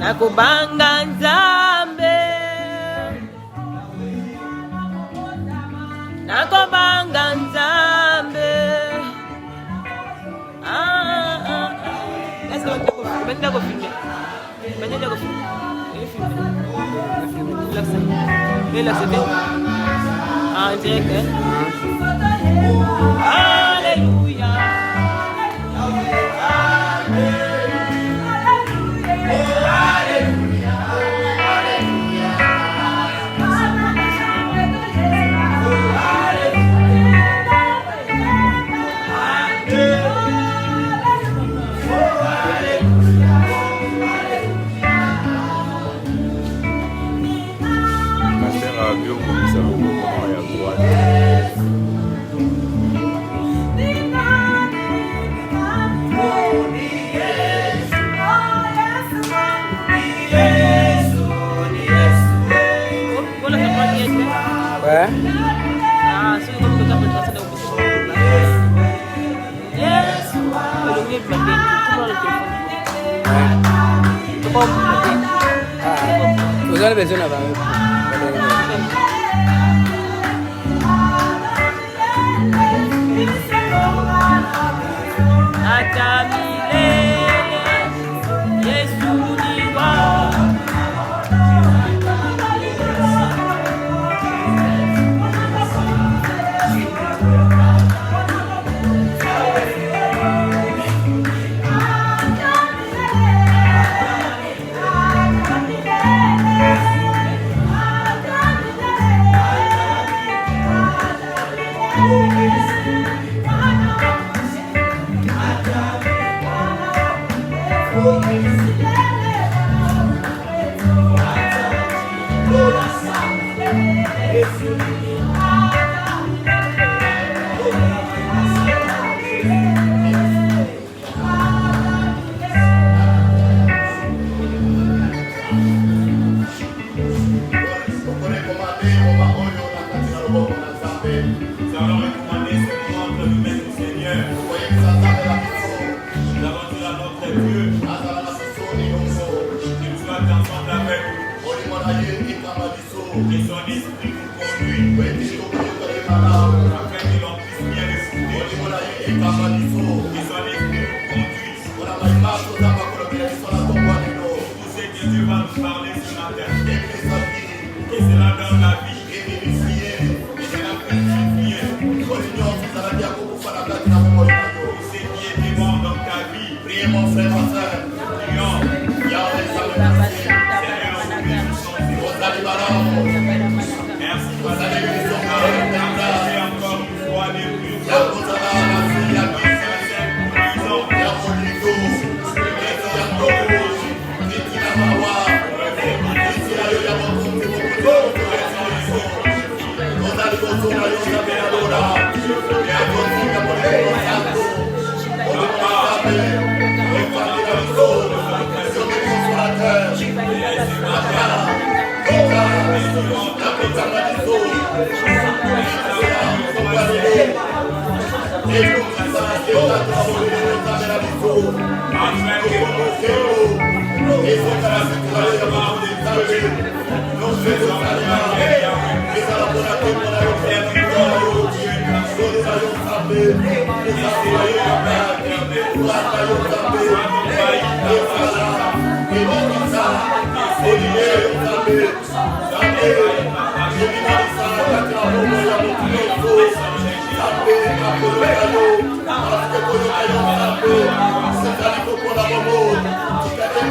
Nakubanga Nzambe, nakubanga Nzambe. Let's go. Benda go filme. Benda go filme. Relax. En direct, hein? Alléluia. Vous avez besoin d'avoir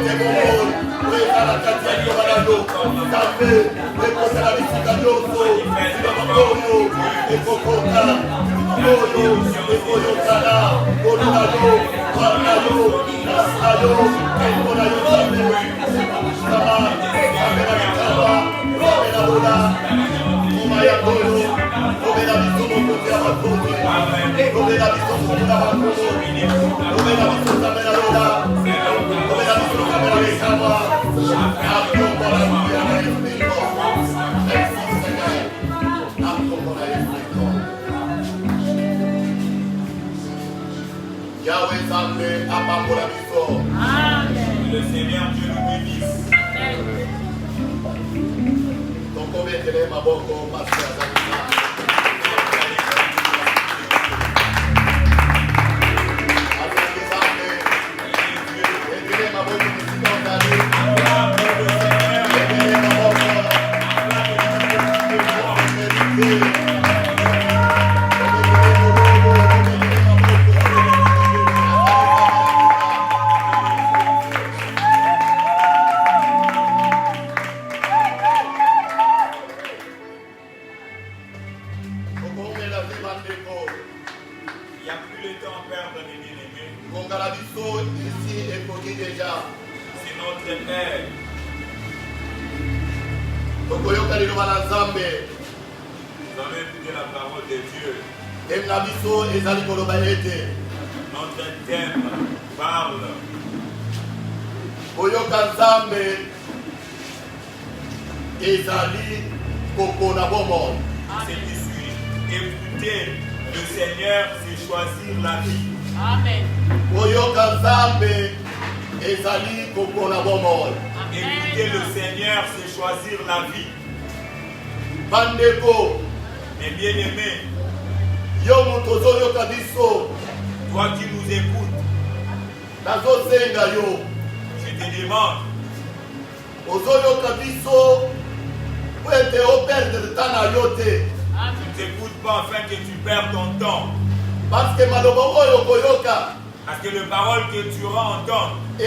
Thank you. Yahweh Zambé, Apambola Biso. Le Seigneur Dieu nous bénisse. Donc, on vient de ma boko, pasteur Zambé. Notre thème parle. Oyoka Nzambe ezali kokona bomoi. C'est qui suit. Écouter le Seigneur, c'est choisir la vie. Amen. Oyoka Nzambe ezali kokona bomoi. Écouter le Seigneur, c'est choisir la vie. Bandeko, mes bien-aimés, toi qui nous écoutes, je te demande, tu ne t'écoutes pas afin que tu perds ton temps. Parce que le parole que tu vas entendre, ce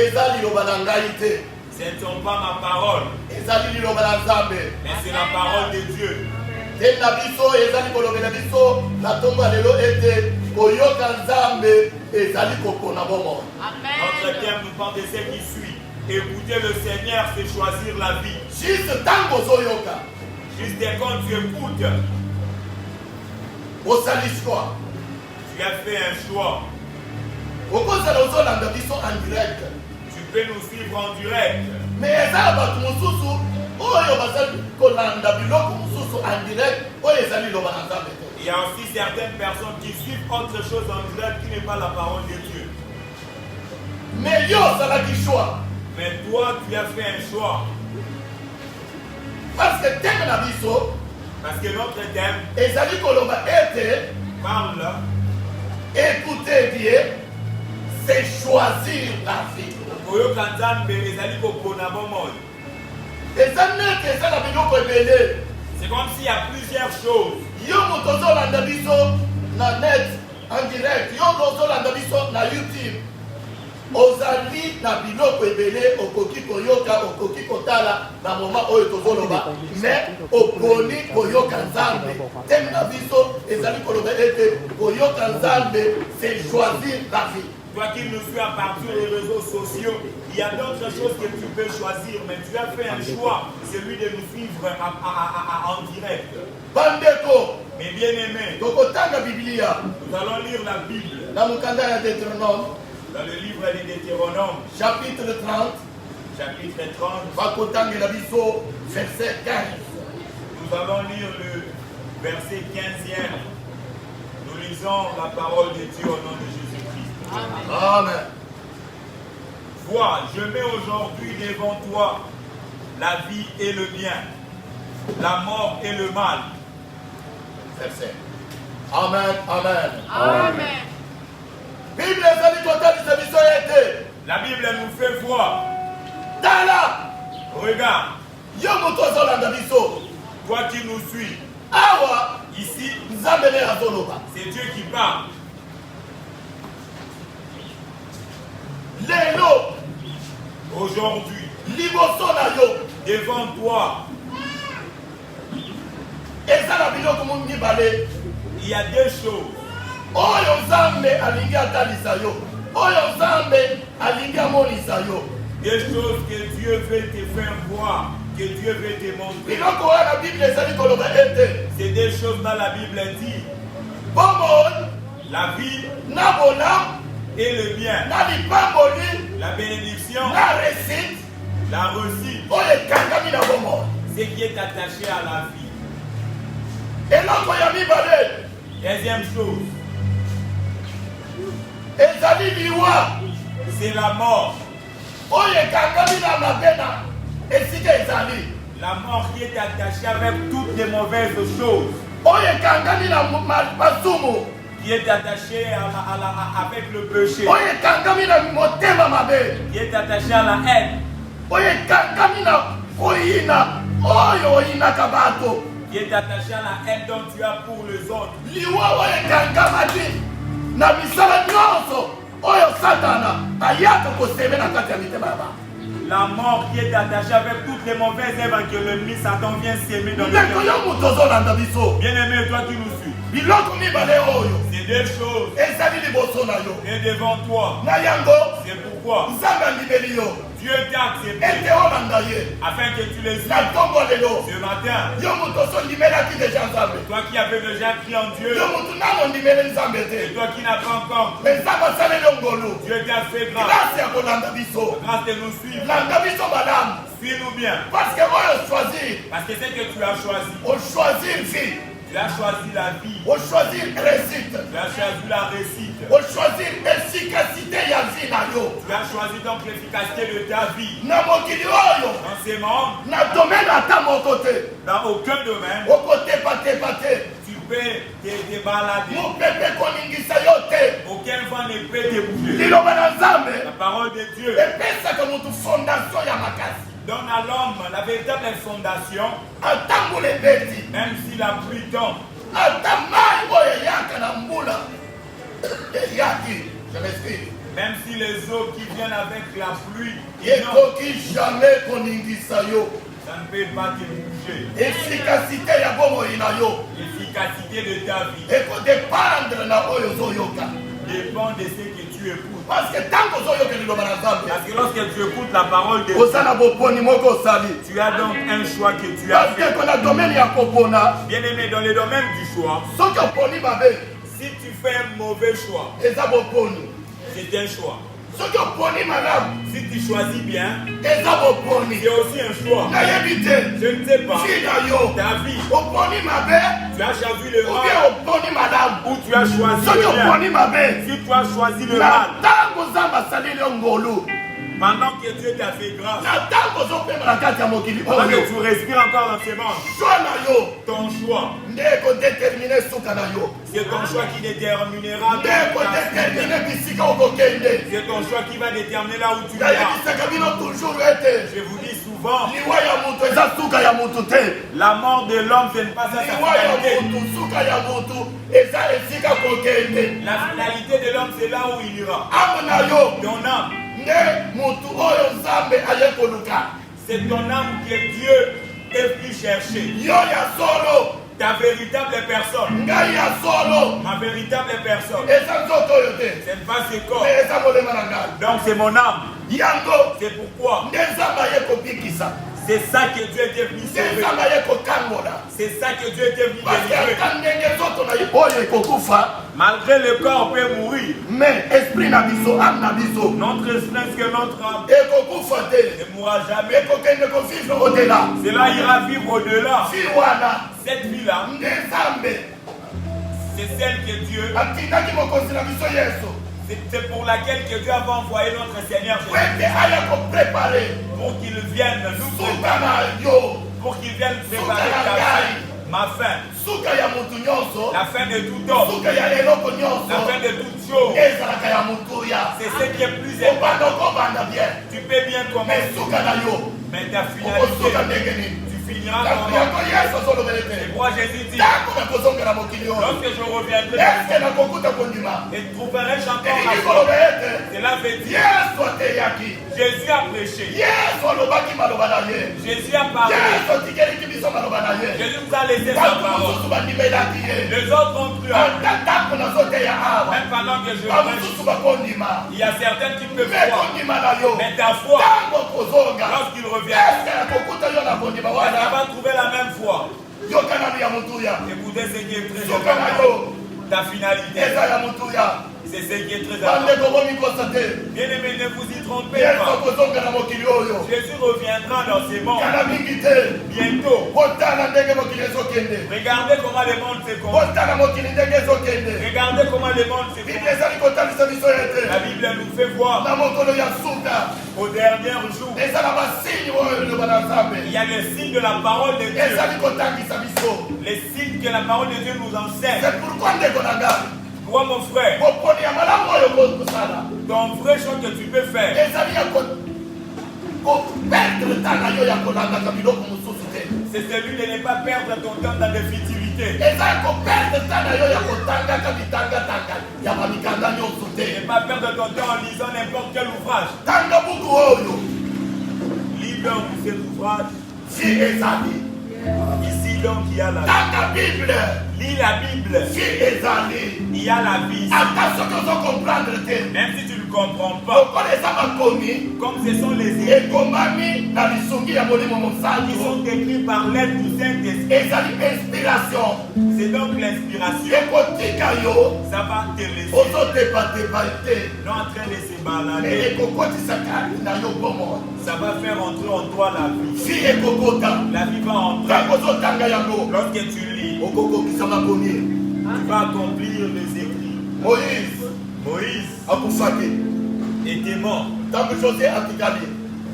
ne sont pas ma parole, mais c'est la parole de Dieu. Notre thème nous parle de ce qui suit. Écouter le Seigneur, c'est choisir la vie. Juste quand tu écoutes, tu as fait un choix. Tu peux nous suivre en direct. Mais il y a aussi certaines personnes qui suivent autre chose en direct qui n'est pas la parole de Dieu. Mais toi, tu as fait un choix. Parce que notre thème parle. Écoutez Dieu, c'est choisir la vie. C'est comme s'il y a plusieurs choses. En direct, na YouTube. Ozali na biloko ebele okoki koyoka okoki kotala na moment oyo tozoloba mais oponi koyoka Nzambe teme na biso ezali koloba ete koyoka Nzambe c'est choisir la vie. Toi qui nous suis à partir des réseaux sociaux, il y a d'autres choses que tu peux choisir, mais tu as fait un choix, celui de nous suivre en direct. Bandeko, mes bien-aimés, nous allons lire la Bible dans le livre de Deutéronome, chapitre 30, verset 15. Nous allons lire le verset 15e. Nous lisons la parole de Dieu au nom de Jésus-Christ. Amen. Vois, je mets aujourd'hui devant toi la vie et le bien, la mort et le mal. Verset. Amen, amen. Amen. La Bible nous fait voir. Regarde. Toi qui nous suis. Ici, c'est Dieu qui parle. Aujourd'hui, liboso na yo devant toi, eza na biloko mibale il y a deux choses. oyo nzambe alingi atalisa yo oyo nzambe alingi amonisa yo Des choses que Dieu veut te faire voir, que Dieu veut te montrer. biloko oyo na bible ezali koloba ete C'est des choses dans la Bible dit. bomoi La vie na bolamu et le bien, na lipamboli la bénédiction, na réussite la réussite, oyo ekangami na bomoi ce qui est attaché à la vie. eloko ya mibale Deuxième chose, ezali liwa c'est la mort. oyo ekangami na mabe na esika ezali La mort qui est attachée avec toutes les mauvaises choses, oyo ekangami na masumu qui est attachée avec le péché, oyo ekangami na motema mabe qui est attachée à la haine, oyo ekangami na koyina oyo oyinaka bato qui est attachée à la haine dont tu as pour les autres. liwa oyo ekangamaki na misala nyonso oyo satana ayaka koseme na kati ya mitema ya bato La mort qui est attachée avec toutes les mauvaises œuvres que l'ennemi Satan vient s'aimer dans le ndeko yo cœur. moto ozolanda biso Bien-aimé, toi qui nous suis, biloko mibale oyo c'est deux choses. ezali liboso na yo Et devant toi, na yango c'est pourquoi nzambe andimeli yo Dieu t'a accepté ete olanda ye afin que tu les na suives ntongo lelo ce matin. yo moto osondimelaki deja nzambe Toi qui avais déjà crié en Dieu, yo moto nano ondimeli nzambe et te toi qui n'as pas encore, me nzambe asaleli yo ngolu Dieu t'a fait grâce. grâce ya kolanda biso Grâce de nous suivre. landa biso malamu Suis-nous bien. parce que oyo choisir Parce que c'est que tu as choisi. ochoisir vie Tu as choisi la vie. ochoisir réussite Tu as choisi la réussite. ochoisir efficacité ya vie na yo Tu as choisi donc l'efficacité de ta vie. na mokili oyo Dans ces mondes, na domaine ata moko te dans aucun domaine, okotepatepa te tu peux te balader. mopepe koningisa yo te Aucun vent ne peut te bouger. liloba na nzambe La parole de Dieu epesaka motu fondation ya makasi donne à l'homme la véritable fondation, atambola ebeti même si la pluie tombe, ata mai oyo eyaka na mbula eyaki je m'excuse même si les eaux qui viennent avec la pluie, inondent, ekoki jamais koningisa yo ça ne peut pas te bouger. efficacité ya bomoi na yo L'efficacité de ta vie ekodépendre na oyo ozoyoka dépend de ce que tu écoutes. parce que ntango ozoyoka liloba na nzambe Parce que lorsque tu écoutes la parole de Dieu, oza na boponi moko osali tu as donc un choix que tu as parce fait. que na domaine ya kopona Bien-aimé, dans le domaine du choix, soki oponi mabe si tu fais un mauvais choix, eza boponi c'est un choix. soki oponi malamu Si tu choisis bien, eza boponi c'est aussi un choix. nayebi te Je ne sais pas, vi na yo ta vie, oponi mabe tu as choisi le ou bien mal oponi malamu ou tu as choisi soki le bien. oponi mabe Si tu as choisi le na mal, ntango nzambe asaleli yo ngolu pendant que Dieu t'a fait grâce, na ntango ozopema na kati ya mokili pendant que oyo tu respires encore dans ce monde, shwa na yo ton choix, nde ekodetermine suka na yo c'est ton choix qui déterminera nde ta suite. ekodetermine bisika okokende C'est ton choix qui va déterminer là où tu iras. nayebisaka bino toujours ete Je vous dis souvent, liwa ya moto eza suka ya motu te la mort de l'homme, ce n'est pas ça sa liwa ya finalité. motu suka ya motu eza esika kokende La finalité de l'homme, c'est là où il ira. ame na yo Ton âme, nde motu oyo nzambe aye koluka c'est ton âme que Dieu est venu chercher. yo ya solo Ta véritable personne, ngai ya solo ma véritable personne, eza nzoto oyo te ce n'est pas ce corps. me eza molema na ngai Donc c'est mon âme. yango C'est pourquoi nde nzambe aye kobikisa c'est ça que Dieu était venu nde sauver. nzambe aye kokangola C'est ça que Dieu était venu parce que délivrer. ata ndenge nzoto na ye oyo ekokufa Malgré le corps peut mourir, mais esprit na biso ame na biso notre esprit que notre âme ekokufa te ne mourra jamais. ekokende kovivre odela Cela ira vivre au-delà. fi wana Cette vie-là, nde nzambe c'est celle que Dieu, atindaki mokonzi na biso yesu c'est pour laquelle que Dieu avait envoyé notre Seigneur po Jésus, ete aya koprepare pour qu'il vienne nous suka préparer, na yo pour qu'il vienne préparer ta fin, ma fin, suka ya motu nyonso la fin de tout homme, suka ya eloko la nyonso fin de toute chose. ezalaka ya motuya C'est ce qui est plus important. obanda okobanda bien Tu peux bien me commencer, suka na yo mais ta okosuka finalité, ndenge nini tu finiras ton Tangu nom. yako Yesu azolobelete. Et moi Jésus dit, Tangu nakozongela mokili oyo. lorsque je reviendrai, Eske nakokuta kondima. et trouverai-je encore Elingi ma joie. kolobelete. Cela veut dire, Yesu ateyaki. Jésus a prêché. Yesu alobaki maloba na ye. Jésus a parlé. Yesu atikeliki biso maloba na ye. Jésus nous a laissé sa Bato parole. mosusu bandimelaki ye. Les autres ont cru à lui. Ata ntango nazoteya awa. Même pendant que je Bamosusu prêche, bakondima. il y a certains qui peuvent Me croire. kondima na yo. Mais ta foi, Ntango kozonga. lorsqu'il revient, Eske nakokuta yo na kondima tu wana. vas trouver la même foi. Yokana ya mutuya. Écoutez ce qui est très Yokana important. yo. Ta finalité, Eza ya mutuya. c'est ce qui est très Bande important. kobomi kosate. Bien-aimé, ne vous y trompez Yesu pas. akozonga na mokili oyo. Jésus reviendra dans ces mondes Kana mingi te. bientôt. Kotala ndenge mokili ezokende. Regardez comment le monde se comporte. Kotala mokili ndenge ezokende. Regardez comment le monde se Bible comporte. ezali kotalisa biso ete. La Bible nous fait voir Na mokolo ya suka. au dernier jour, Eza na basini oyo eloba na Nzambe. il y a les signes de la parole de Dieu. Ezali kotangisa biso. Les signes que la parole de Dieu nous enseigne. C'est pourquoi ndeko na ngai. Toi, mon frère, Koponi ya malamu oyo kosala. ton vrai choix que tu peux faire, Ezali ya koperdre ntango yo ya kolandaka biloko mosusu te. c'est celui de ne pas perdre ton temps dans des futilités. Eza ya koperdre ntango yo ya kotangaka bitangatanga ya bamikanda nyonso Ne te. pas perdre ton temps en lisant n'importe quel ouvrage. Tanga buku oyo. Lis donc cet ouvrage. Si ezali. Ici donc il y a la vie. Tanga Bible. Lis la Bible. Si ezali. Il y a la vie. Ata soki ozokomprendre te. Même si tu ne comprends pas, Lokola eza makomi. comme ce sont les écrits Ekomami na lisungi ya molimo qui mosantu. sont écrits par l'aide du Saint-Esprit, Ezali inspiration. c'est donc l'inspiration. Ekotika yo. Ça va te laisser Ozotepatepa te. non en train de se Mais balader. ekokotisaka na yo bomoi. Ça va faire entrer en toi la vie. Si ekokota. La vie va entrer. Ntango ozotanga yango. Lorsque tu lis, Okokokisa makomi. tu vas accomplir les écrits. Moïse Moïse akufaki. était mort. Ntango José atikali.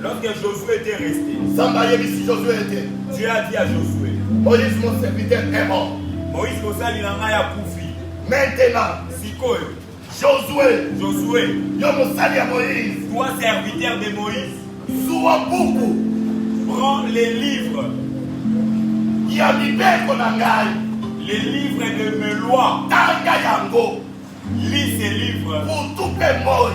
Lorsque Josué était resté, Nzambe ayebisi Josué ete. Dieu a dit à Josué, Moïse mon serviteur est mort. Moïse kosali na ngai akufi. Maintenant, Sikoyo, Josué, Josué, yo mosali ya Moïse. toi serviteur de Moïse, Zuwa buku prends les livres, ya mibeko na ngai. les livres de mes lois. Tanga yango. Lis ces livres, Butu mpe moi.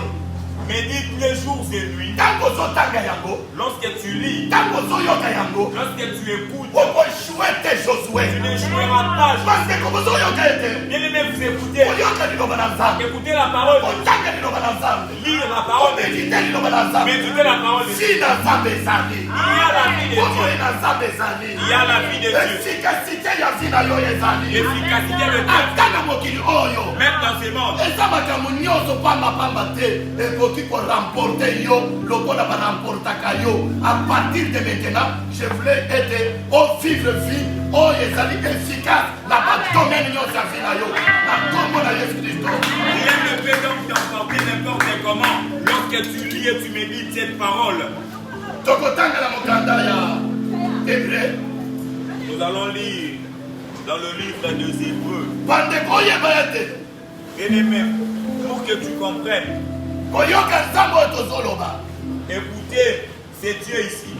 médite les jours et nuits. Ntango ozotanga yango. Lorsque tu lis, Ntango ozoyoka yango. lorsque tu écoutes, Okoshue te Josué. tu n'échoueras pas. Bandeko bozoyoka ete. Bien-aimé, vous écoutez, Oyoka liloba na Nzambe. écoutez la parole de Dieu, Otanga liloba na Nzambe. lire la parole de Dieu, Omedite liloba na Nzambe. méditez la parole de Dieu. Si na Nzambe ezali. Il y a la vie de Dieu, Bomoi na Nzambe ezali. il y a la vie de Dieu, Efficacité ya vi na yo ezali. l'efficacité de Dieu, Ata na mokili oyo. même dans ces mondes. Eza makambo nyonso pambapamba te ekoki koramporte yo lokola baramportaka yo. À partir de maintenant, je voulais être au vivre vie oyo ezali efficace na badomaine nyonso ya vi na yo na kombo na Yesu Kristo. Rien ne peut donc t'emporter n'importe comment lorsque tu lis et tu médites cette parole. Tokotanga na mokanda ya Hébreu. Nous allons lire dans le livre des Hébreux. Bandeko oyeba ete Bien-aimé, pour que tu comprennes, koyoka nzambe oyo tozoloba écoutez, c'est Dieu ici.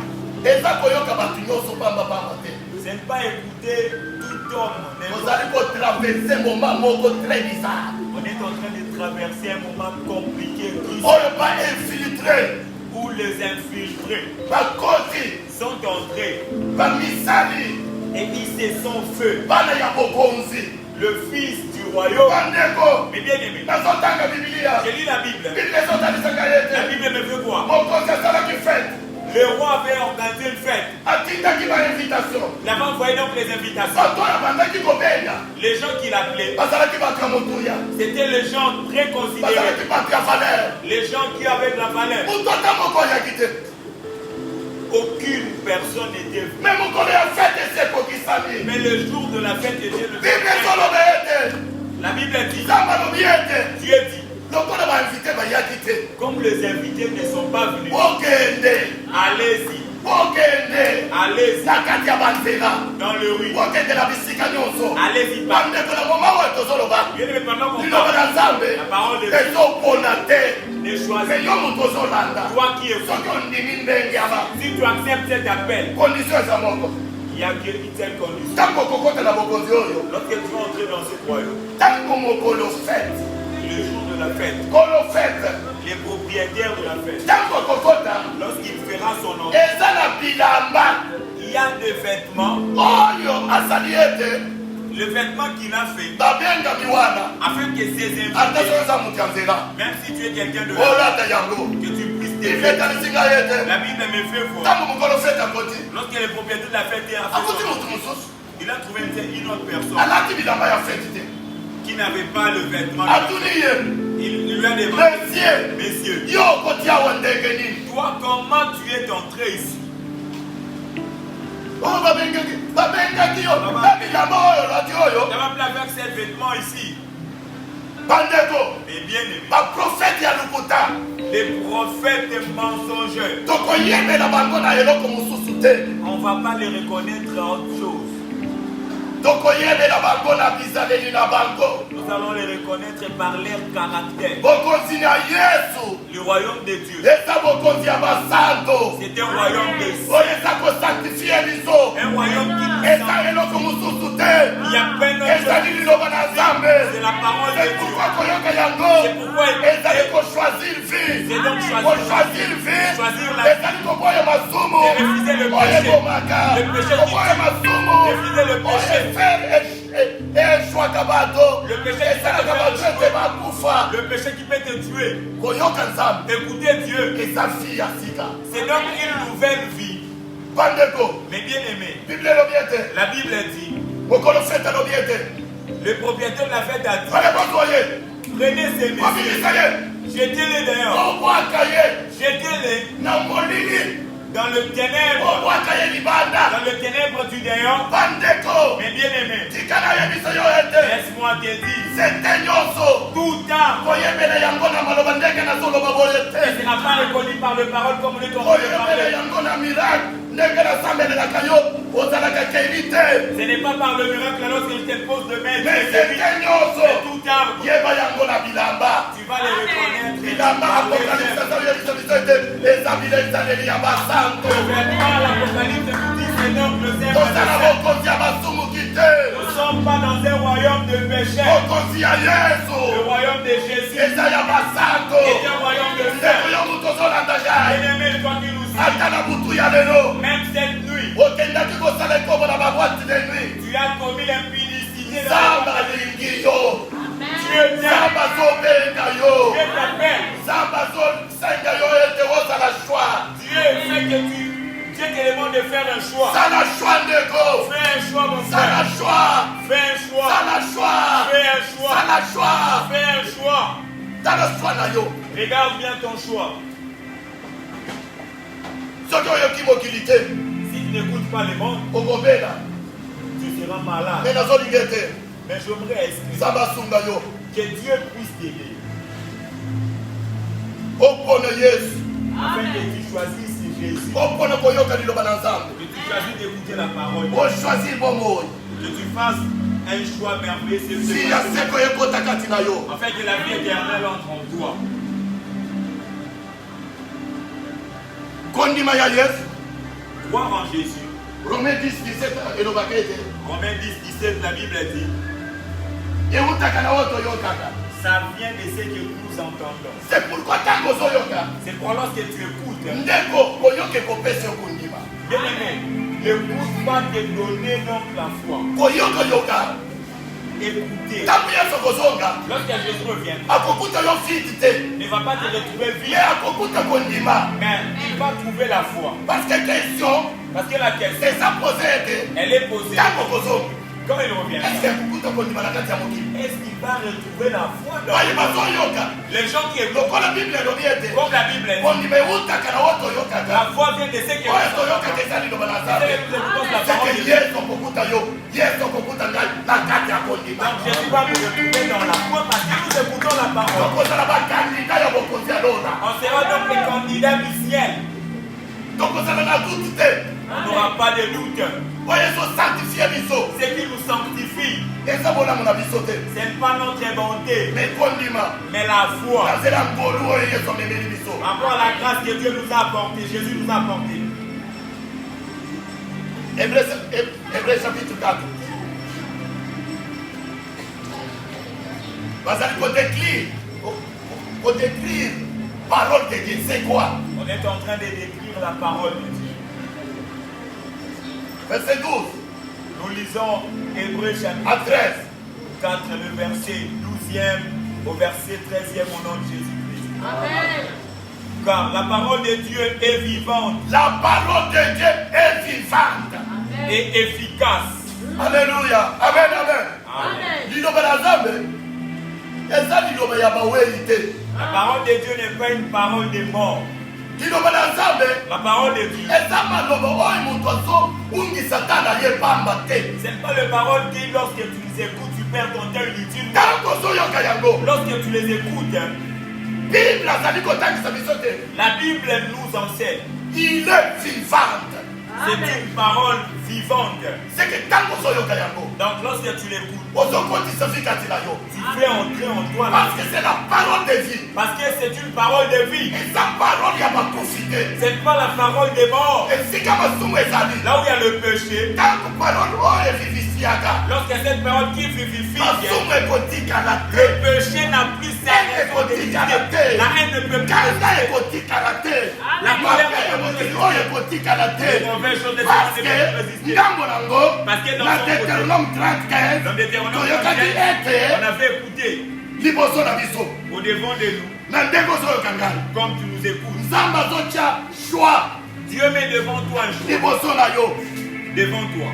eza koyoka bato nyonso pambapamba te. Ce n'est pas écouter tout homme. Ozali kotraverse moment moko très bizarre On est en train de traverser un moment compliqué oyo bainfiltre où les infiltrés bakoti sont entrés bamisali et ils se sont faits bana ya bokonzi. le fils du royaume. Bandeko Mais bien aimé, nazotanga bibilia. je lis la Bible. Bible ezotalisaka La ete Bible me fait voir. mokonzi asalaki fete Le roi avait organisé une fête. atindaki bainvitation. Il avait envoyé donc les invitations. bato oyo bandaki kobenga Les gens qui l'appelaient, bazalaki bato ya motuya, c'était les gens très considérés. bazalaki bato ya valeur. Les gens qui avaient de la valeur. Moto ata moko oyaki te. Aucune personne n'était venue. Me mokolo ya fete esi ekokisami. Mais le jour de la fête était le Bible ezoloba ete La Bible dit, nzambe alobi ete Dieu dit, lokola bainvite bayaki te. comme les invités ne sont pas venus, Bokende allez-y, bokende allez-y na kati ya banzela dans le rue, bokende na bisika nyonso. allez-y par. bandeko na moma oyo tozoloba Bien aimé, pendant qu'on liloba parle, na nzambe la parole de Dieu ezopona te. ne Me choisit yo moto ozolanda toi qui es fou. soki ondimi ndenge aba Si tu acceptes cet appel, condition eza moko. il n'y a qu'une telle condition. Tango kokota na bokonzi oyo. Lorsque tu vas entrer dans ce royaume, Tango mokolo fête. le jour de la fête, Kolo fête. les propriétaires de la fête, Tango kokota. lorsqu'il fera son nom, Eza na bilamba. il y a des vêtements, Oyo asali ete. le vêtement qu'il a fait, Babenga miwana. afin que ses Ata invités, soza mutu ya nzela. même si tu es quelqu'un de la Olata yango. que tu puisses t'aider. Ifetalisinga ete. La Bible me fait voir. Tango mokolo fête akoti. Lorsque le propriétaire de la fête est à Akoti fait, mutu mosusu. il a trouvé une autre personne Alati bilamba ya fête te. qui n'avait pas le vêtement. de la fête. Atuni ye. Il lui a demandé, Monsieur. messieurs, Yo koti awa ndenge nini. toi, comment tu es entré ici? Oh, babengaki yo. Babilamba oyo lati oyo. Tu vas avec ces vêtements ici. Bandeko. Mais bien aimé, Baprofete ya lokuta. les prophètes mensongers, Tokoyebela bango na eloko mosusu te. on ne va pas les reconnaître en autre chose. Tokoyebela bango na bizaleli na bango. Nous allons les reconnaître par leur caractère. Bokonzi na Yesu. Le royaume de Dieu, Eza bokonzi ya basanto. c'est un royaume de Dieu. Oyo eza kosanctifie biso. Un royaume qui nous Eza semble. eloko mosusu te. Il n'y a pas d'autre Ezali chose. liloba na Nzambe. C'est la parole de C'est Dieu. pourquoi koyoka yango. C'est pourquoi Ezali kochoisir vie. C'est donc Kochoisir vie. choisir la Ezali koboya masumu. C'est refuser le Oyo péché. ebomaka. Le péché qui Koboya tue. masumu. Refuser le péché. Oyo efere eshwaka bato. Le péché qui peut te Esalaka bato faire ete bakufa. le péché qui peut te tuer. Koyoka Nzambe. Écoutez Dieu, Eza vie ya sika. c'est donc une nouvelle vie. Bandeko. Mais bien aimé, Bible elobi ete. la Bible dit, Mokolo fete elobi ete. le propriétaire de la fête a dit, Baleboko ye. prenez ces messieurs, Wabilisa ye. jetez-les dehors, Obwaka ye. jetez-les Na molili. dans le ténèbre, Obwaka ye libanda. dans le ténèbre du dehors. Bandeko. Mais bien aimé, Tikana ye biso yo ete. laisse-moi te dire, Sete nyonso. tout temps Koyebela yango na maloba ndenge nazoloba boye ne te. sera pas reconnu par le parole comme le compris Koyebela parler. yango na miracle ndenge nasambelelaka yo ozalaka keli te. Ce n'est pas par le miracle lorsque je te pose de main, Mais tu sete mais nyonso. tout temps, Yeba yango na bilamba. tu vas les reconnaître. Bilamba apokalipsa Le za yo biso biso ete eza bila ezaleli ya basanto. vêtement, l'Apocalypse nous dit c'est donc le Seigneur. Tozala bokonzi ya basumuki te. Nous ne sommes pas dans un royaume de péché. Bokonzi ya Le Yesu royaume de Jésus eza ya basanto. est un royaume de Ndeko saint. yo moto ozolanda ngai. Bien-aimé, toi qui nous suis, Ata na butu ya lelo. même cette nuit, Okendaki kosala ekobo na babwati de nuit. tu as commis l'impudicité dans Nzambe la alingi yo. Dieu t'aime, Nzambe azobenga yo. Dieu t'appelle, Nzambe azosenga yo ete ozala choix. Dieu fait que Dieu te demande de faire un choix. Sala choix ndeko. Fais un choix, mon Sala frère. choix. Fais un choix. Sala choix. Fais un choix. Sala choix. Fais un choix. Tala choix na yo. Regarde bien ton choix. Soki oyoki mokili te Si tu n'écoutes pas le monde, okobela. tu seras malade. Me nazolinga ete Mais j'aimerais expliquer Nzambe asunga yo. que Dieu puisse t'aider. Opona Yesu. Afin que tu choisisses Jésus. Opona koyoka liloba na Nzambe. Que tu choisisses d'écouter la parole. Ochoisir bomoi. Que tu fasses un choix merveilleux. Si ya seko ekota kati na yo. Afin que la vie éternelle entre en toi. Kondima ya Yesu. Croire en Jésus. Romains 10, 17 elobaka ete. Romains 10, 17, la Bible dit, Eutaka na oyo toyokaka. ça vient de ce que nous entendons. C'est pourquoi ntango ozoyoka. C'est pour lorsque tu écoutes. Ndeko koyoka ekopesa yo kondima. Bien aimé, l'écoute va te donner donc la foi. Koyoka yoka. Écoutez. Ntango Yesu kozonga. Lorsque Jésus revient, Akokuta yo fiti te. il ne va pas te retrouver Me vide, akokuta kondima. mais il va trouver la foi. Parce que question Parce que la question, eza pose ete. elle est posée. Ntango kozonga. Quand il revient, Est-ce que akokuta kondima na kati ya mokili? est-ce qu'il va retrouver la foi dans Baye bazoyoka. les gens qui écoutent? Lokola Bible elobi ete. Comme la Bible dit, Kondima eutaka na oyo toyokaka. la foi vient de ce que Oyo toyokaka eza liloba na nous Nzambe. écoutons la C'est parole que de Dieu. Yesu akokuta yo. Yesu akokuta ngai na kati ya kondima. Donc Jésus va nous retrouver dans la foi parce que nous écoutons la parole. tokozala bakandida ya bokonzi ya lona. On sera donc les candidats du ciel. tokozala na duti te. On n'aura pas de doute. oyo ezosanctifie biso. Ce qui nous sanctifie, eza bolamu na biso te. ce n'est pas notre bonté, me kondima mais la foi. na nzela ngolu oyo yesu amemeli biso. Après la grâce que Dieu nous a apportée, Jésus nous a apportée. Hébreux Hébreu chapitre 4. Parce qu'on décrire parole de Dieu, c'est quoi? On est en train de décrire la parole de Dieu. Verset 12. Nous lisons Hébreu chapitre À 13. 4, le verset 12e au verset 13e au nom de Jésus-Christ. Amen. Car la parole de Dieu est vivante. La parole de Dieu est vivante. Amen. Et efficace. Alléluia. Amen, amen. Amen. Liloba la Zambe. Et ça, liloba ya bawelite. La parole de Dieu n'est pas une parole de mort. Liloba la Zambe. La parole de Dieu. Et ça, maloba oy mutoso. Ungi satana ye pamba te. Ce n'est pas les paroles qui, lorsque tu les écoutes, tu perds ton temps inutile. Tango soyoka yango. Lorsque tu les écoutes, Bible azali kotangisa biso te. la Bible nous enseigne. Il est vivante. C'est une parole vivante. C'est que tango soyoka yango. Donc lorsque tu l'écoutes, Ozokotisa fikati na yo. tu fais entrer en toi la Parce que c'est la parole de vie. Parce que c'est une parole de vie. Et sa parole ya bakufite. Ce n'est pas la parole des morts. Et si kama sumu ezali. Là où il y a le péché, Tango parole oyo vivisiaka. lorsque cette parole qui vivifie, Masumu ekotikala le te. péché n'a plus sa raison d'exister. La haine ne peut plus Kanda exister. ekotikala te. La colère Mabe ne peut plus emoki oyo exister. ekotikala Les te. mauvaises choses ne Parce peuvent que plus exister. ngambo nango Parce que dans na son côté, Deutéronome 30:15 dans Deutéronome toyokaki 31, on ete avait écouté liboso na biso au devant de nous, na ndenge ozoyoka ngai comme tu nous écoutes. nzambe azotia choix Dieu met devant toi un choix. liboso na yo Devant toi,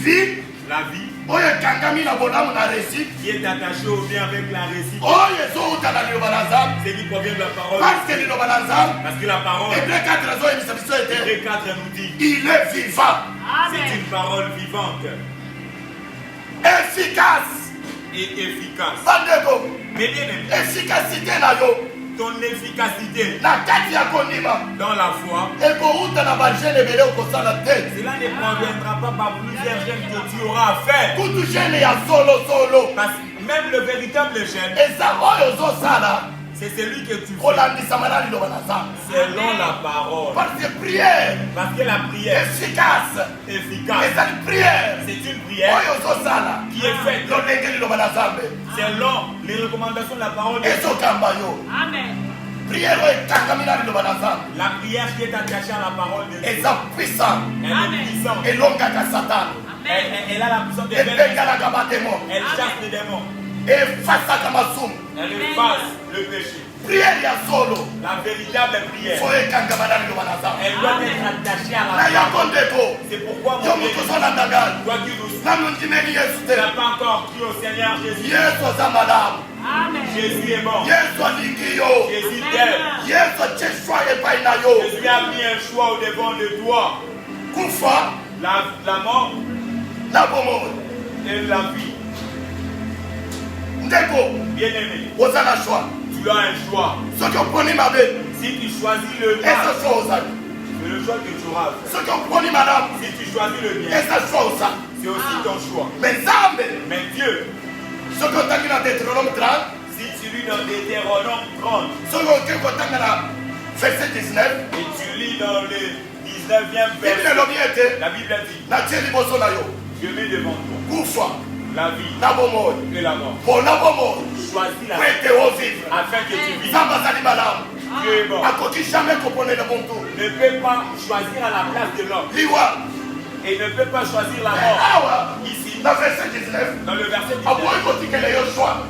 vie la vie oyo ekangami na bolamu na réussite qui est attachée au bien avec la réussite. oyo ezowuta na liloba na nzambe C'est qui provient de la parole. parce que liloba na nzambe Parce que la parole, Hébreu 4 azoyebisa biso ete Hébreu 4 nous dit, il est vivant c'est Amen. une parole vivante efficace et efficace. bandeko Mais bien aimé, efficacité na yo ton efficacité na kati ya kondima dans la foi, ekowuta na bagene ebele okosala te cela ne proviendra pas par plusieurs gènes que tu auras à faire. kutu gene ya solosolo Parce que même le véritable gène, eza oyo ozosala c'est celui que tu fais kolandisama na liloba na nzambe selon la parole. parce que prière Parce que la prière efficace efficace, ezali prière c'est une prière oyo ozosala qui est faite lolenge liloba na nzambe selon les recommandations de la parole de Dieu. ezokamba yo Amen. prière oyo ekangami na liloba na nzambe La prière qui est attachée à la parole de Dieu, eza puissant elle Amen. est puissante. elongaka satana Elle a la puissance de vaincre. ebengalaka bademo Elle chasse les démons. efasaka masumu Elle efface le péché. prière ya solo La véritable prière, fo ekangama na liloba na nzambe elle doit être attachée à na la yango parole. ndeko C'est pourquoi yo mon moto Dieu, ozolanda ngai toi qui nous suis, nanu ndimeli yesu tu te n'as pas encore cru au Seigneur Jésus. yesu aza malamu Amen. Jésus est mort. yesu alingi yo Jésus t'aime. yesu atie shwa epai na yo Jésus a mis un choix au devant de toi. kufa La mort na bomoi et la vie. ndeko Bien-aimé, oza na shwa tu as un choix. soki oponi mabe Si tu choisis le eza mal, shwa ozali c'est le choix que tu auras à faire. soki oponi malamu Si tu choisis le bien, eza shwa ozali c'est aussi ton choix. me nzambe Mais Dieu, soki otangi na deutéronome 30 si tu lis dans Deutéronome 30 soki oke kotanga na verset 19 et tu lis dans le 19e bible verset, elobi ete la Bible dit, natie liboso na yo je mets devant toi kufa la vie na bomoi et la mort. mpona bomoi Choisis la po vie ete ovivre afin que tu vives. nzambe azali malamu Dieu est mort. akoki jamais koponela muntu Ne peut pas choisir à la place de l'homme liwa et ne peut pas choisir la mort. awa Ici, na verset 19 dans le verset 19, aboyi kotikela yo shwa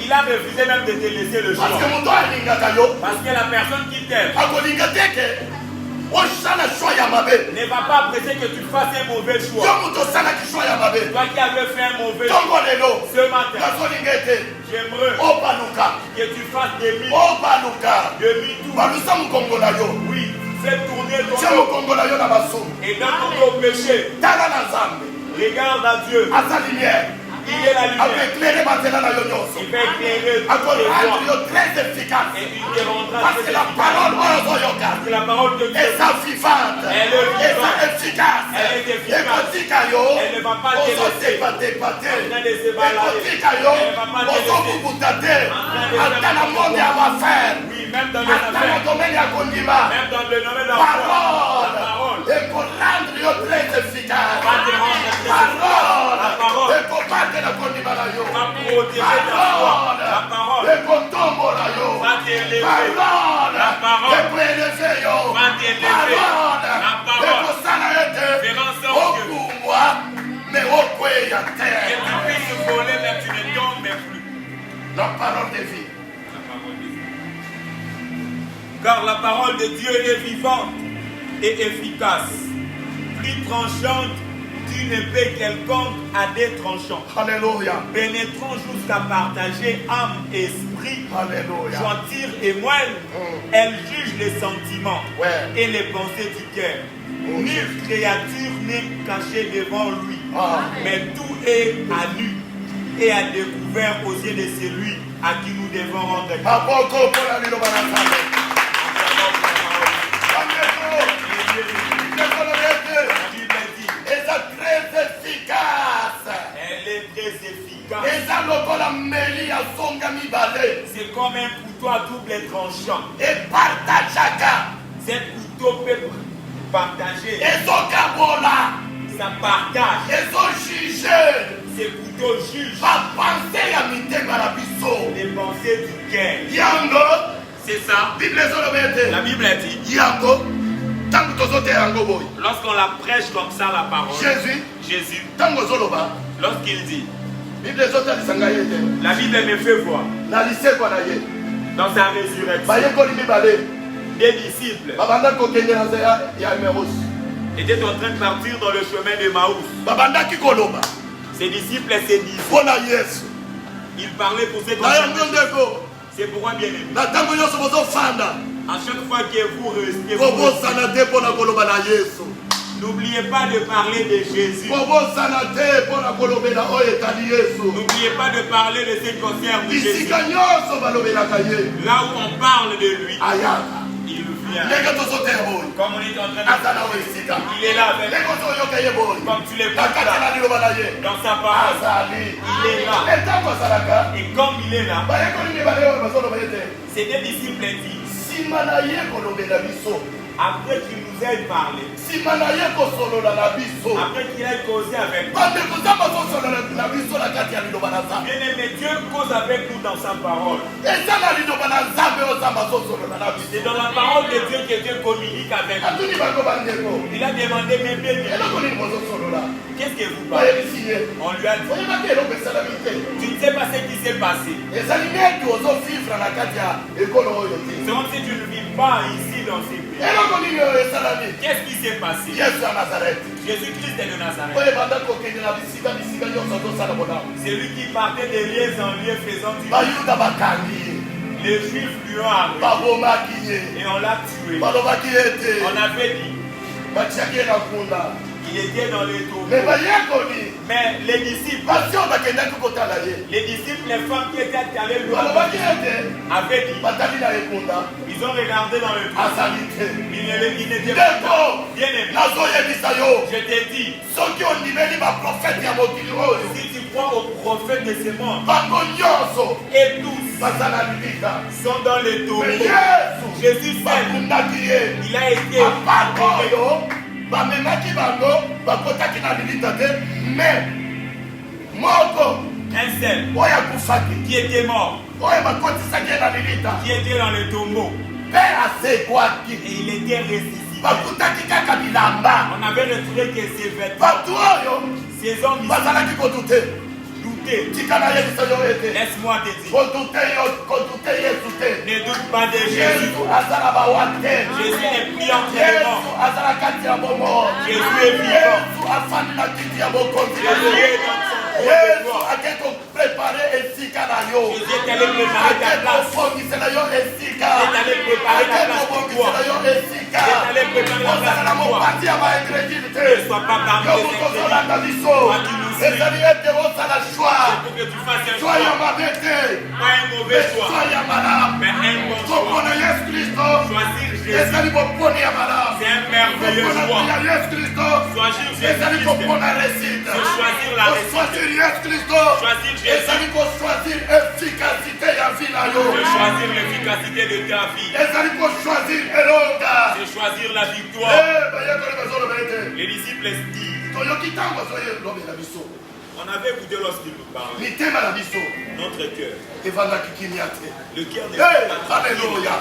il a refusé même de te laisser le choix. parce que moto alingaka yo Parce que la personne qui t'aime akolinga te ke osala shwa ya mabe ne va pas apprécier que tu fasses un mauvais yo choix. moto osalaki shwa ya mabe Toi qui avais fait un mauvais choix ntongo lelo ce matin, nazolinga ete j'aimerais opaluka que tu fasses des mythes, opaluka des mythes. balusa mokongo na yo Oui, fais tourner ton tia dos mokongo na yo na basumu et dans ton dos péché, tala na nzambe regarde à Dieu. aza lumière Il est la lumière. akoeklere banzela na yo nyonso Il va éclairer toutes tes akorendre voies yo très efficace et il te rendra parce très que la efficace. parole oyo ozoyoka Parce que la parole de Dieu, eza vivante Elle est vivante. eza efficace Elle est efficace. ekotika yo Elle ne va pas te laisser ozotepatepa te en train de se balader. ekotika yo Elle ne va pas te laisser ozokubuta te de ata na faire monde ya bafere Oui, même dans les ata na affaires, domaine ya kondima même dans le domaine de la foi, la parole parole ekorendre yo très efficace va te rendre très parole protéger ta foi. La parole va t'élever. La parole va t'élever. La parole fera en sorte que tu puisses voler, mais tu ne tombes plus. La parole de vie. Car la parole de Dieu est vivante et efficace, plus tranchante qu'une épée quelconque à des tranchants. Alléluia. Pénétrant jusqu'à partager âme et esprit, Alléluia. jointure et moelle, elle juge les sentiments et les pensées du cœur. Nulle créature n'est cachée devant lui, mais tout est à nu et à découvert aux yeux de celui à qui nous devons rendre grâce. Elle est très efficace. C'est comme un couteau à double tranchant. Cet couteau peut partager. Ça partage. Ces couteaux jugent les pensées du cœur. C'est ça. La Bible a dit. Lorsqu'on la prêche comme ça, la parole, Jésus, lorsqu'il dit, la Bible me fait voir, dans sa résurrection, des disciples étaient en train de partir dans le chemin de Maús. Ces disciples se disent, ils parlaient pour ces chemin. C'est pourquoi, bien aimé, à chaque fois que vous restez, n'oubliez pas de parler de Jésus. N'oubliez pas de parler de ce qui concerne Jésus. Là où on parle de lui, il vient. Comme on est en train de parler, il est là avec nous. Comme tu l'écoutes là, dans sa parole, il est là. Et comme il est là, ces deux disciples disent, après qu'il nous ait parlé, après qu'il ait causé avec nous, bien aimé, Dieu cause avec nous dans sa parole. C'est dans la parole de Dieu que Dieu communique avec nous. Il a demandé, mais bien, qu'est-ce que vous parlez? On lui a dit, tu ne sais pas ce qui s'est passé. C'est comme si tu ne vis pas ici dans ces pays. Qu'est-ce qui s'est passé? Jésus-Christ est de Nazareth. C'est lui qui partait de lieu en lieu faisant du bien. Les Juifs lui ont arrêté et on l'a tué. On avait dit il était dans les tours. Mais les disciples, les femmes qui étaient allées lui avaient dit, ils ont regardé dans le tour. Ils n'étaient pas bien aimés. Je t'ai dit, si tu crois au prophète de ce monde, et tous sont dans les tours. Jésus seul, il a été un seul qui était mort, qui était dans le tombeau, et il était ressuscité. On avait retrouvé que ses vêtements, ces hommes doutaient. Laisse-moi te dire, ne doute pas de Jésus. Jésus n'est plus entre les morts. Jésus est vivant. Jésus est dans son pouvoir. Jésus est allé préparer ta place. Il est allé préparer ta place pour toi. Il est allé préparer la place pour toi. Ne sois pas parmi les incrédules. Toi qui nous suis, c'est pour que tu fasses un choix. Pas un mauvais choix, mais un bon choix. Choisir Jésus, c'est un merveilleux choix. Choisir Jésus, c'est choisir la réussite. Choisir Jésus, c'est choisir l'efficacité de ta vie. C'est choisir la victoire. Les disciples disent, On avait écouté lorsqu'il nous parlait. mitema na biso Notre cœur. evandaki kimia te. Le cœur n'est Hey, pas Alléluia.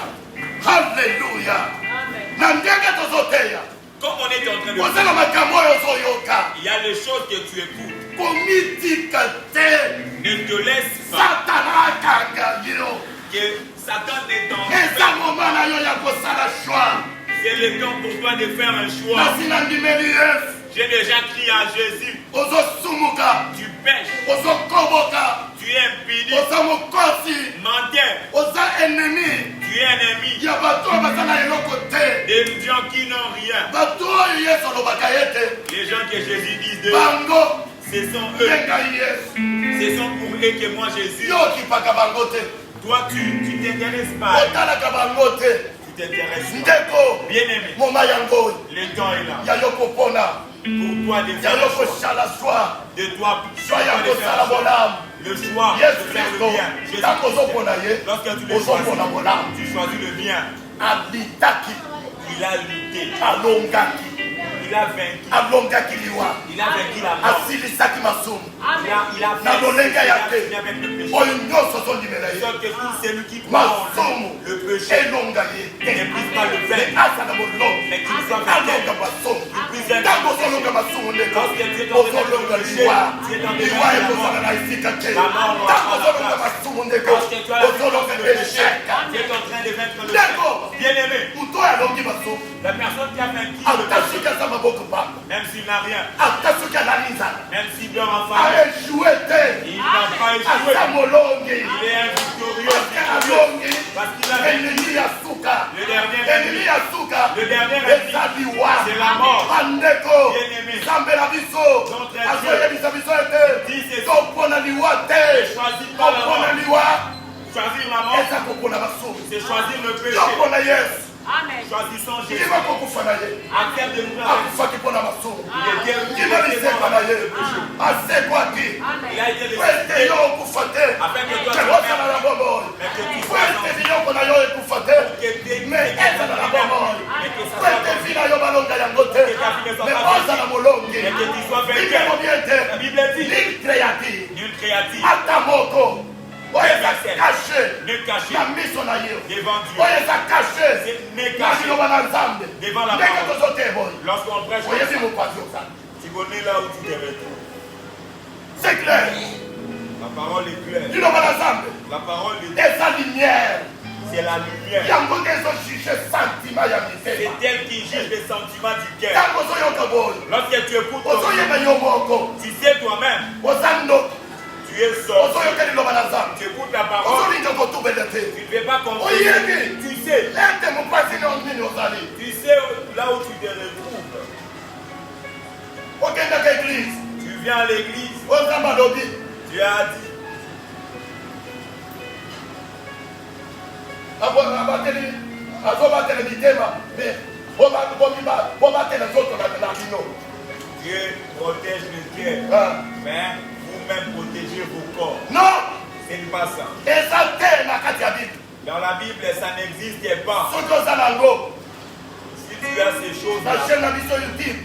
Alléluia. Na ndenge tozoteya. Comme on est en train de kozala makambo oyo ozoyoka il y a les choses que tu écoutes. komitika te. Ne te laisse pas satana akanga yo. que Satan n'est dans eza moma na yo ya kosala choix. C'est le temps pour toi de faire un choix. nasi na ndimeli yesu J'ai déjà crié à Jésus. ozosumuka Tu pêches, ozokoboka tu es impuni, oza mokosi menteur, oza ennemi tu es ennemi ya bato oyo baza na eloko te. des gens qui n'ont rien. bato oyo yesu alobaka ye te Les gens que Jésus dit d'eux, bango ce sont eux. ndengai yesu Ce sont pour eux que moi Jésus. yo okipaka bango te Toi, tu t'intéresses pas. otalaka bango te. Tu t'intéresses pas. ndeko Bien-aimé, moma yango le temps est là. ya yo kopona Pour toi de ya faire yo le choix. kosala choix De toi, choix ya de faire kosala le choix. bolamu Le choix yesu de faire le kristo bien. Jésus ntango Christ, ozopona ye lorsque tu le ozopona choisis, bolamu. tu choisis le bien. abitaki Il a lutté. alongaki Il a vaincu. alongaki liwa Il a vaincu la mort. asilisaki masumu Il a na lolenga ya te fini avec le péché. oyo nyonso ozondimela ye Sauf que tout celui qui croit en masumu lui, le péché elonga ye te ne brise pas le me vin, aza na bolongi mais qu'il soit vainqueur. alonga masumu brise un ntango ozolonga masumu ndeko Lorsque tu es en train de ozolonga pécher, liwa tu es en train de liwa faire la ekozala mort. na esika te La mort n'aura ntango pas la ozolonga place. masumu ndeko Lorsque tu as la ozolonga puissance de péché, esheka tu es en train de vaincre le ndeko péché. Bien-aimé, moto oyo alongi masumu la personne qui a vaincu le ata péché, soki aza maboko pamba même s'il n'a rien, ata soki alali nzala même s'il meurt en famille, aeshue te il n'a pas échoué. aza molongi Il est un victorieux, parce que alongi parce qu'il a vaincu. ennemi ya suka Le dernier ennemi ya suka Le dernier ennemi, eza liwa c'est la mort. bandeko Bien-aimé. nzambe na biso Notre azoyebisa biso Dis ete ceci. kopona liwa te choisis pas la kopona mort. liwa Choisir la mort, eza kopona masumu c'est choisir le péché. yopona yesu Choisissons Jésus. kima kokufa na ye Accepte de mourir avec akufaki mpona masumu Il est bien kima liseka na ye asekwaki Il a été le po ete yo okufa te afin que toi te osala na bomoi mais que tu po sois ete biloko na yo ekufa te mais ezala na bomoi po ete vi na yo balonga yango te mais ozala molongi mais que tu sois bible vainqueur. mobi ete La Bible dit, litre ya ti nul créatif ata moko oyo eza kashe ne caché na miso na ye devant Dieu. oyo eza kashe n'est na caché liloba na nzambe devant la ndenge parole. tozote boye Lorsqu'on prêche, oyebi mopanzi ozala tu connais là où tu te retrouves. c'est clair La parole est claire. liloba na nzambe La parole est eza lumière c'est la lumière. yango nde ezojuge sentima ya C'est mitema elle qui juge les sentiments du cœur. ntango ozoyoka boye Lorsque tu écoutes ton ozoyeba yo moko tu sais toi-même, oza ndoki tu es sorti. ozoyoka liloba na nzambe Tu écoutes la parole, ozolinga kotubela te tu ne fais pas confiance. oyebi Tu sais, ete mopasi nini ozali tu sais là où tu te retrouves. okendaka eglise Tu viens à l'église, ozamba alobi tu as dit, abateli azobatela mitema me bobatela nzoto na bino Dieu protège le cœur, Ah. mais vous-même protégez vos corps. non Ce n'est pas ça. eza te na kati ya bible Dans la Bible, ça n'existe pas. soki oza nango Si tu as ces na choses-là, chaîne na biso youtube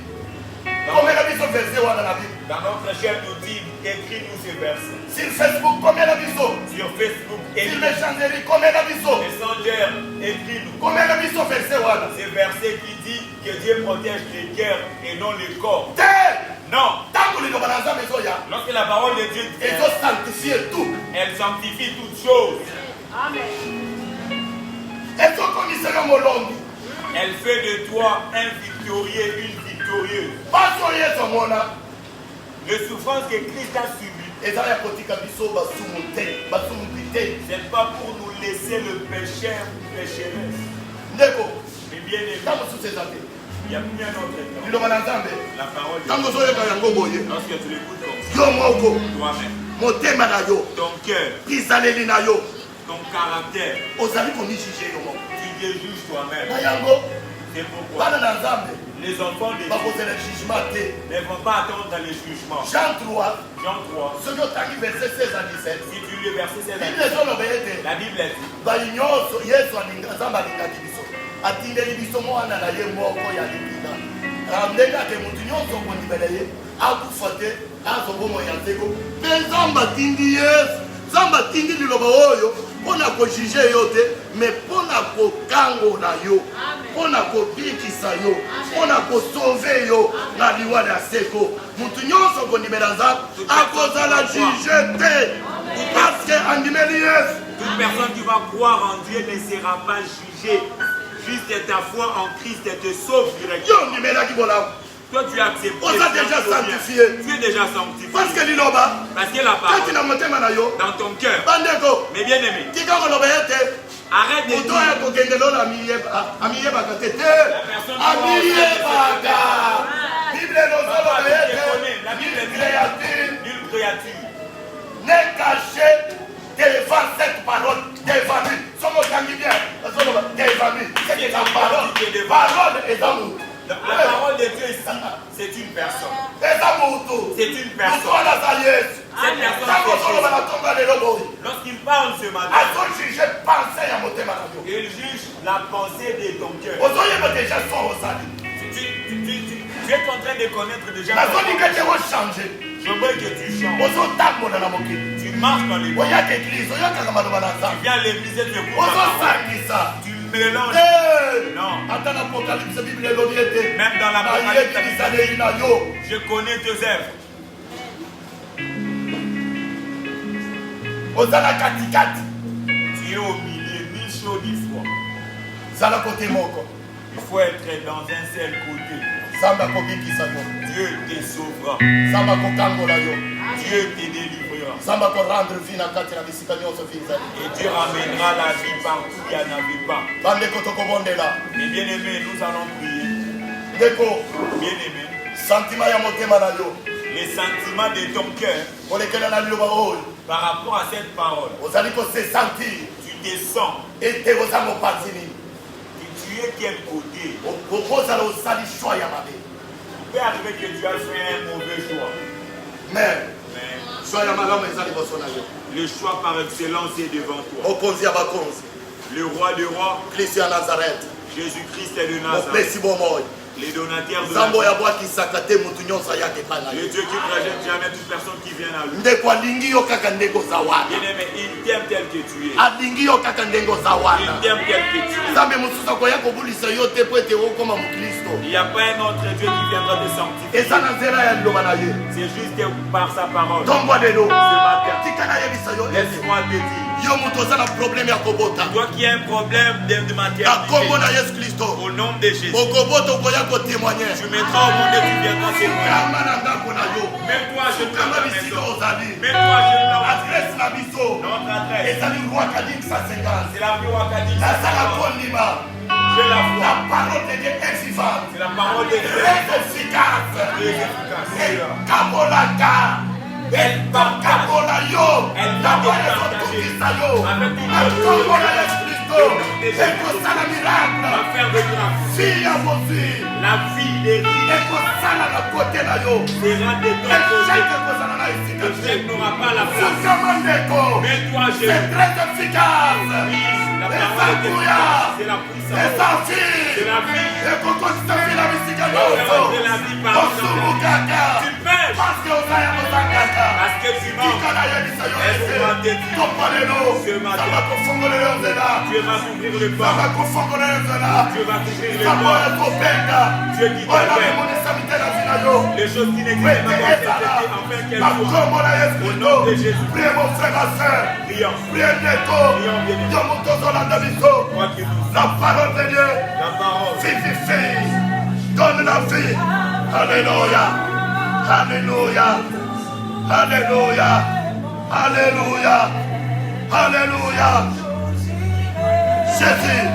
komela biso verse wana na bible dans notre chaîne YouTube, écris-nous ces versets. sur facebook komela biso Sur Facebook, sur écris-nous. messengerie komela biso Messenger, écris-nous. komela biso verse wana Ces versets qui dit que Dieu protège les cœurs et non les corps. te Non. ntango liloba na nzambe ezoya Lorsque la parole de Dieu vient, ezosanctifie tout elle sanctifie toutes choses. ezokomisa yo molongi Elle fait de toi un victorieux, une victorieuse. pasi oyo yesu amona Les souffrances que Christ a subies, eza ya kotika biso basumu te basumuki te ce n'est pas pour nous laisser le pécheur ou pécheresse. ndeko Mais bien aimé, ntango mosusu eza te il y a bien autre temps. liloba na nzambe La parole de ntango Dieu. ozoyoka yango boye Lorsque tu l'écoutes comme ça, yo moko toi-même, motema na yo ton cœur, bizaleli na yo ton caractère, ozali komijuge yo moko tu te juges toi-même. na yango C'est pourquoi bana na nzambe les enfants de Dieu bakozela jugement te ne vont pas attendre les jugements. jean 3 Jean 3, soki otangi verset 16 à 17 si tu lis le verset 16 à bible ezoloba ete 17, la Bible dit, bayi nyonso yesu nzambe alingaki biso atindeli biso mwana na ye moko ya libina ndenge ake motu nyonso kondimela ye akufa te azobomo ya nzeko mpe nzambe atindi yesu nzambe atindi liloba oyo mpona kojuge yo te me mpona kokangola yo mpona kobikisa yo mpona kosauve yo na liwana ya seko motu nyonso kondimela nzambe akozala juge te parce andimeli yesu. Toute personne qui va croire en Dieu ne sera pas jugée. Juste ta foi en Christ te sauve directement. Toi, tu as accepté. On t'a déjà sanctifié. Tu es déjà sanctifié. Parce que la parole dans ton cœur. Mais bien aimé. Arrête de dire. La Bible dit nulle créature n'est cachée devant cette parole devant lui. C'est la parole est d'amour. La parole de Dieu ici, c'est une personne. C'est une personne. Cette personne, lorsqu'il parle ce matin, il juge la pensée de ton cœur. Tu es en train de connaître déjà. Je veux que tu changes. Tu marches dans l'église. Tu viens à l'église et tu écoutes la parole. Tu mélanges. Non. Même dans l'Apocalypse, je connais tes œuvres. Tu es au milieu, ni chaud ni froid. Il faut être dans un seul côté. Dieu te sauvera. Dieu te délivrera. Et Dieu ramènera la vie partout où il n'y en avait pas. Mais bien aimé, nous allons prier. Bien aimé, les sentiments de ton cœur par rapport à cette parole, tu te sens. Tu es quel côté? Il peut arriver que tu as fait un mauvais choix. Mais le choix par excellence est devant toi. Le roi des rois, Jésus-Christ est de Nazareth. Les donateurs de la le Dieu qui ne rejette jamais toute personne qui vient à lui. Bien aimé, il t'aime tel que tu es. Il t'aime tel que tu es. Il n'y a pas un autre Dieu qui viendra te sanctifier. C'est juste par sa parole. Ce matin, laisse-moi te dire. Toi qui as un problème de maternité, au nom de Jésus, tu mettras au monde et tu viendras témoigner. Même toi, je te la maison. Même toi, je te la notre adresse, c'est la rue Wakadix. Je la vois. La parole de Dieu est vivante. C'est la parole de Dieu très efficace. Elle partage. Elle va la vie des riches n'aura pas la place. Mais toi, je c'est très efficace. la parole de Dieu, c'est la puissance. C'est la vie. Tu pêches. Parce que tu manges. Elle va te dire ce matin. Dieu va t'ouvrir le corps. Dieu va t'ouvrir le corps. Dieu qui t'appelle. Les choses qui n'existent pas dans cette vie, enfin qu'elles soient. Au nom de Jésus. Prions. La parole de Dieu. La parole. Vivifie. Donne la vie. Alléluia. Alléluia. Alléluia. Alléluia. Alléluia. Jésus.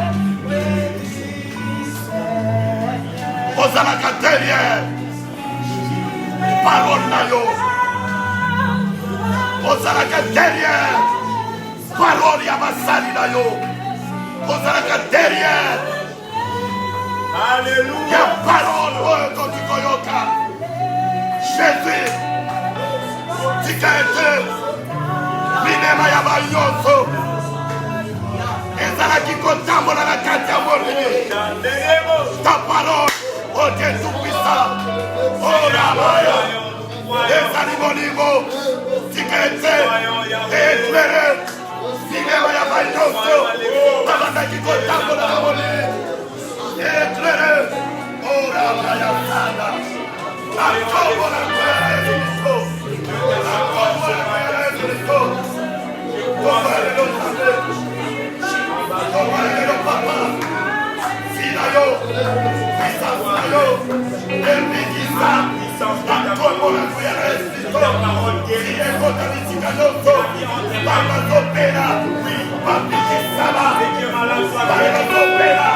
Ozalaka derrière. Parole na yo. Ozalaka derrière. Parole ya basali na yo. Ozalaka derrière. Alléluia. Ya parole oyo tokikoyoka. Jésus. Tika ete. Minema ya bayonso. Ezalaki kotambola na kati ya molili. Ta parole, oh Dieu tout-puissant. Orabaya. Ezalibolimo. Tikete. Eklere. Sinema ya bainoso. Babanda kikotambo na mole. Eklere. Orabaya sana. Akobo na kwere ziko. Akobo na kwere ziko. Komare lo sabe. Komare lo papa. Sinayo. Sinayo. Elbikisa. Akobo na kwere ziko. Sineko talisika noto. Baba zopera. Babikisaba. Baba zopera.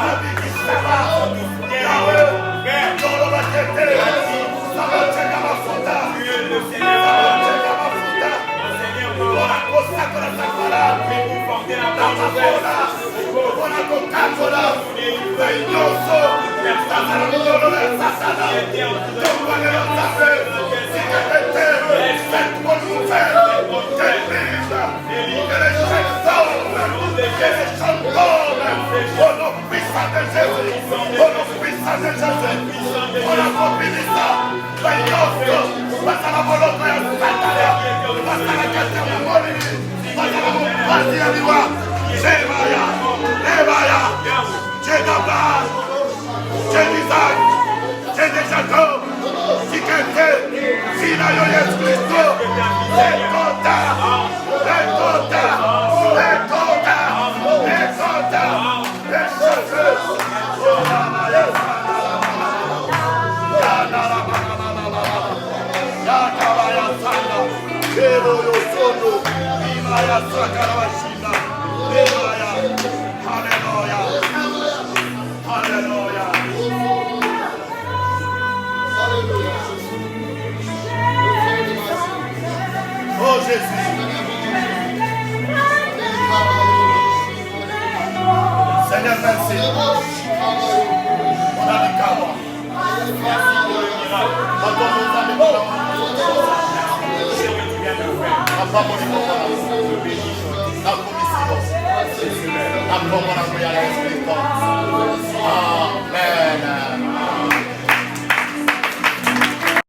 Babikisaba. Yahweh. Tolo bakete. Sabacheka mafuta. Sabacheka mafuta. Ona kosakora sakara. Tamakona. Ona kokakola. Bainoso. Sasara mdolo na sasana. Tongwane na sape. Sikete. Cette bonne nouvelle. Termine. Elle est chantante. Elle est chantante. Au nom puissant de Jésus. Au nom puissant de Jésus. On a compris ça. Bainoso. Basala boloko ya satana. Basala kata ya molini. Basala mupasi ya liwa. Shemaya. Ebaya. Jedabas. Jedizak. Jedeshato. Sikete. Sinayo Yesu Kristo. Lekota. Lekota. Lekota. Lekota. Lekota. Oramaya. Yakabaya sana. Kero yosono. Imaya sakarabashina. Emaya. Hallelujah. Hallelujah. Oh Jésus. Seigneur, merci. On a des carottes. La commission. La commission.